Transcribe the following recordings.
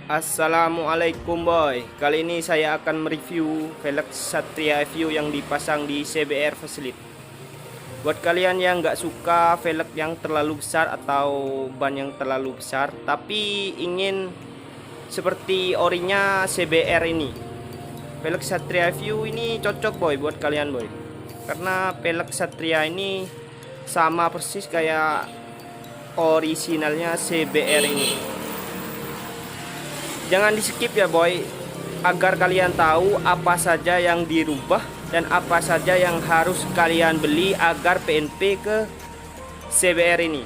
Assalamualaikum boy. Kali ini saya akan mereview velg Satria View yang dipasang di CBR Facelift. Buat kalian yang nggak suka velg yang terlalu besar atau ban yang terlalu besar, tapi ingin seperti orinya CBR ini, velg Satria View ini cocok boy buat kalian boy. Karena velg Satria ini sama persis kayak originalnya CBR ini. Jangan di skip ya boy, agar kalian tahu apa saja yang dirubah dan apa saja yang harus kalian beli agar PNP ke CBR ini.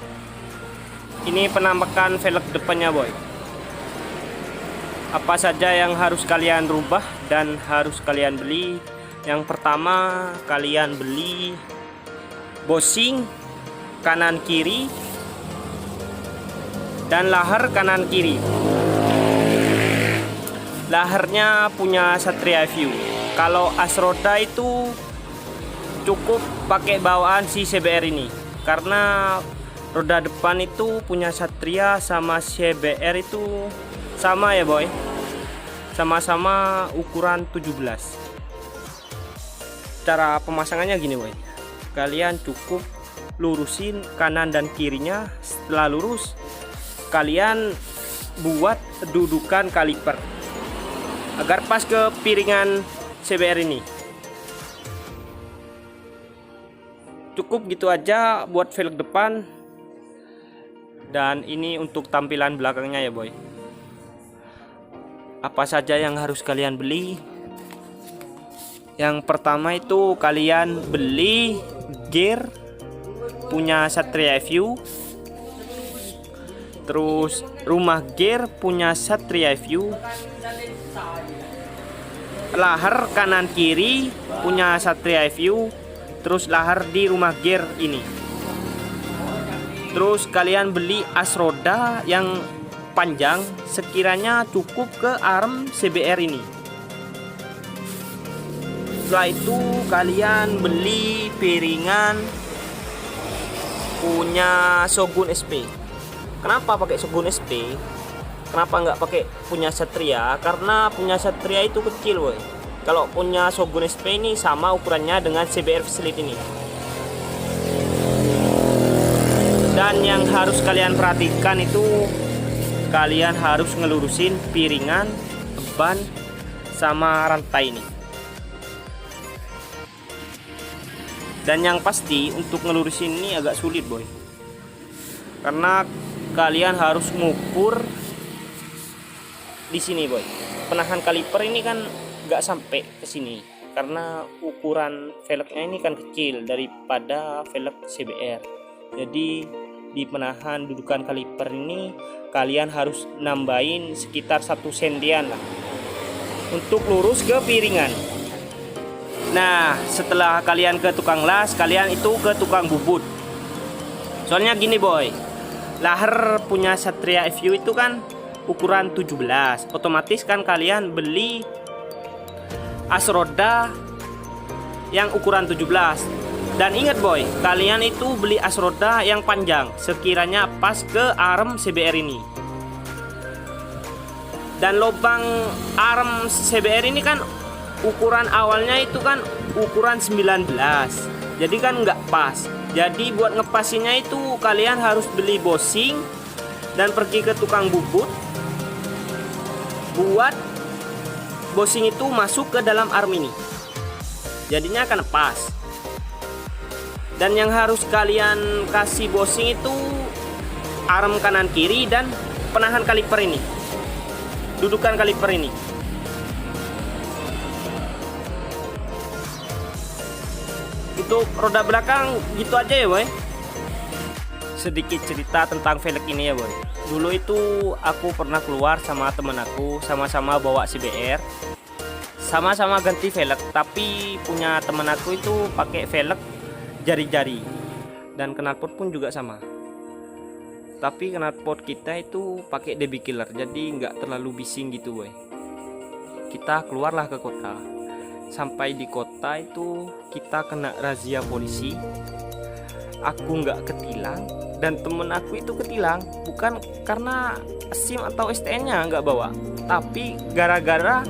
Ini penampakan velg depannya boy. Apa saja yang harus kalian rubah dan harus kalian beli. Yang pertama, kalian beli bosing kanan kiri dan lahar kanan kiri. Laharnya punya Satria View. Kalau as roda itu cukup pakai bawaan si CBR ini, karena roda depan itu punya Satria sama CBR itu sama ya boy, sama-sama ukuran 17. Cara pemasangannya gini boy, kalian cukup lurusin kanan dan kirinya. Setelah lurus, kalian buat dudukan kaliper agar pas ke piringan CBR ini. Cukup gitu aja buat velg depan. Dan ini untuk tampilan belakangnya ya boy. Apa saja yang harus kalian beli? Yang pertama itu kalian beli gear punya Satria View. Terus rumah gear punya Satria View. Lahar kanan kiri punya Satria View. Terus lahar di rumah gear ini. Terus kalian beli as roda yang panjang, sekiranya cukup ke arm CBR ini. Setelah itu kalian beli piringan punya Shogun SP. Kenapa pakai Shogun SP? Kenapa nggak pakai punya Satria? Karena punya Satria itu kecil boy. Kalau punya Shogun SP ini sama ukurannya dengan CBR Facelift ini. Dan yang harus kalian perhatikan itu, kalian harus ngelurusin piringan, ban, sama rantai ini. Dan yang pasti untuk ngelurusin ini agak sulit boy, karena kalian harus ngukur di sini boy. Penahan kaliper ini kan nggak sampai ke sini karena ukuran velgnya ini kan kecil daripada velg CBR. Jadi di penahan dudukan kaliper ini kalian harus nambahin sekitar 1 sentian lah untuk lurus ke piringan. Nah, setelah kalian ke tukang las, kalian itu ke tukang bubut. Soalnya gini boy, lahar punya Satria View itu kan ukuran 17, otomatis kan kalian beli as roda yang ukuran 17. Dan ingat boy, kalian itu beli as roda yang panjang, sekiranya pas ke arm CBR ini. Dan lubang arm CBR ini kan ukuran awalnya itu kan ukuran 19, jadi kan nggak pas. Jadi buat ngepasinya itu kalian harus beli bosing dan pergi ke tukang bubut buat bosing itu masuk ke dalam arm ini, jadinya akan pas. Dan yang harus kalian kasih bosing itu arm kanan kiri dan penahan kaliper ini, dudukan kaliper ini. Untuk roda belakang gitu aja ya boy. Sedikit cerita tentang velg ini ya boy. Dulu itu aku pernah keluar sama temen aku, sama-sama bawa CBR, sama-sama ganti velg. Tapi punya temen aku itu pakai velg jari-jari dan knalpot pun juga sama. Tapi knalpot kita itu pakai DB killer, jadi nggak terlalu bising gitu boy. Kita keluarlah ke kota. Sampai di kota itu kita kena razia polisi. aku nggak ketilang dan temen aku itu ketilang, bukan karena SIM atau STN-nya nggak bawa, tapi gara-gara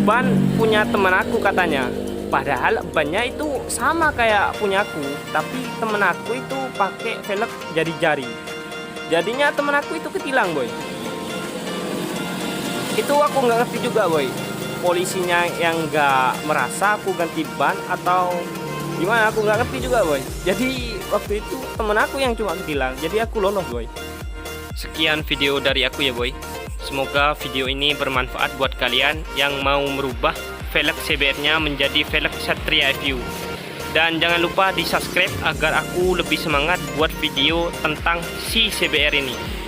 ban punya temen aku katanya. Padahal bannya itu sama kayak punyaku, tapi temen aku itu pakai velg jari-jari. Jadinya temen aku itu ketilang, boy. Itu aku nggak ngerti juga, boy. Polisinya yang nggak merasa aku ganti ban atau gimana, aku nggak ngerti juga, boy. Jadi waktu itu temen aku yang cuma ketilang, jadi aku lolos, boy. Sekian video dari aku ya, boy. Semoga video ini bermanfaat buat kalian yang mau merubah velg CBR-nya menjadi velg Satria FU. Dan jangan lupa di subscribe agar aku lebih semangat buat video tentang si CBR ini.